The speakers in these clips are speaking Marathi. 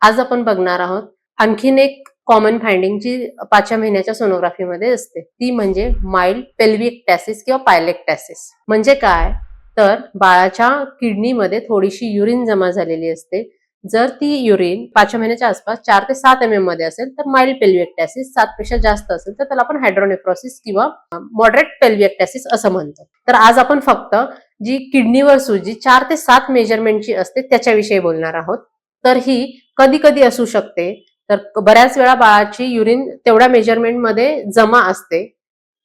आज आपण बघणार आहोत आणखीन एक कॉमन फाइंडिंग जी 5व्या महिन्याच्या सोनोग्राफीमध्ये असते, ती म्हणजे माइल्ड पेल्विक टॅसिस किंवा पायलेक्टॅसिस. म्हणजे काय, तर बाळाच्या किडनीमध्ये थोडीशी युरिन जमा झालेली असते. जर ती युरिन 5व्या महिन्याच्या आसपास 4 ते 7 mm मध्ये असेल तर माइल्ड पेल्विएक्टॅसिस, 7 पेक्षा जास्त असेल तर त्याला आपण हायड्रोनेफ्रोसिस किंवा मॉडरेट पेल्विएक्टॅसिस असं म्हणतो. तर आज आपण फक्त जी किडनीवर सूज 4 ते 7 मेजरमेंटची असते त्याच्याविषयी बोलणार आहोत. तर ही कधी कधी असू शकते, तर बऱ्याच वेळा बाळाची युरिन तेवढ्या मेजरमेंट मध्ये जमा असते.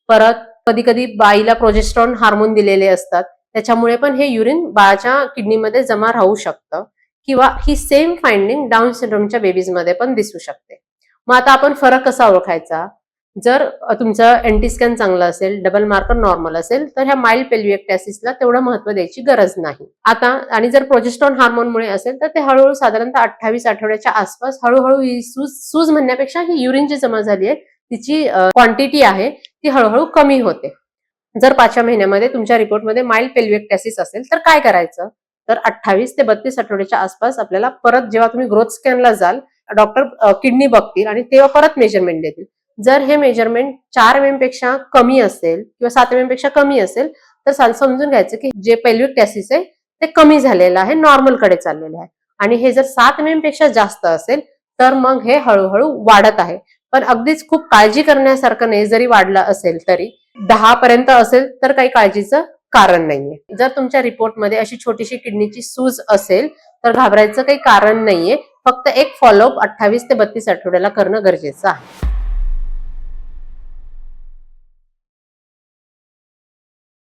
परत कधी कधी बाईला प्रोजेस्टेरॉन हार्मोन दिलेले असतात, त्याच्यामुळे पण हे युरिन बाळाच्या किडनीमध्ये जमा राहू शकतं. किंवा ही सेम फाइंडिंग डाऊन सिंड्रोमच्या बेबीजमध्ये पण दिसू शकते. मग आता आपण फरक कसा ओळखायचा? जर तुमचं एनटी स्कॅन चांगलं असेल, डबल मार्कर नॉर्मल असेल, तर ह्या माइल्ड पेल्विएक्टॅसिसला तेवढं महत्व द्यायची गरज नाही. आता आणि जर प्रोजेस्टेरॉन हार्मोनमुळे असेल तर ते हळूहळू साधारणतः 28 आठवड्याच्या आसपास हळूहळू ही सूज म्हणण्यापेक्षा ही युरिन जी जमा झाली आहे तिची क्वांटिटी आहे ती हळूहळू कमी होते. जर 5व्या महिन्यामध्ये तुमच्या रिपोर्टमध्ये माइल्ड पेल्विएक्टॅसिस असेल तर काय करायचं? तर 28 ते 32 आठवड्याच्या आसपास आपल्याला परत जेव्हा तुम्ही ग्रोथ स्कॅनला जाल, डॉक्टर किडनी बघतील आणि तेव्हा परत मेजरमेंट देतील. जर हे मेजरमेंट 4 mm पेक्षा कमी असेल किंवा 7 mm पेक्षा कमी असेल तर समजून घ्यायचं की जे पेल्विएक्टॅसिस आहे ते कमी झालेलं आहे, नॉर्मल कडे चाललेलं आहे. आणि हे जर 7 mm पेक्षा जास्त असेल तर मग हे हळूहळू वाढत आहे. पण अगदीच खूप काळजी करण्यासारखं नाही, जरी वाढलं असेल तरी 10 पर्यंत असेल तर काही काळजीचं कारण नाहीये. जर तुमच्या रिपोर्टमध्ये अशी छोटीशी किडनीची सूज असेल तर घाबरायचं काही कारण नाहीये. फक्त एक फॉलोअप 28 ते 32 आठवड्याला करणं गरजेचं आहे.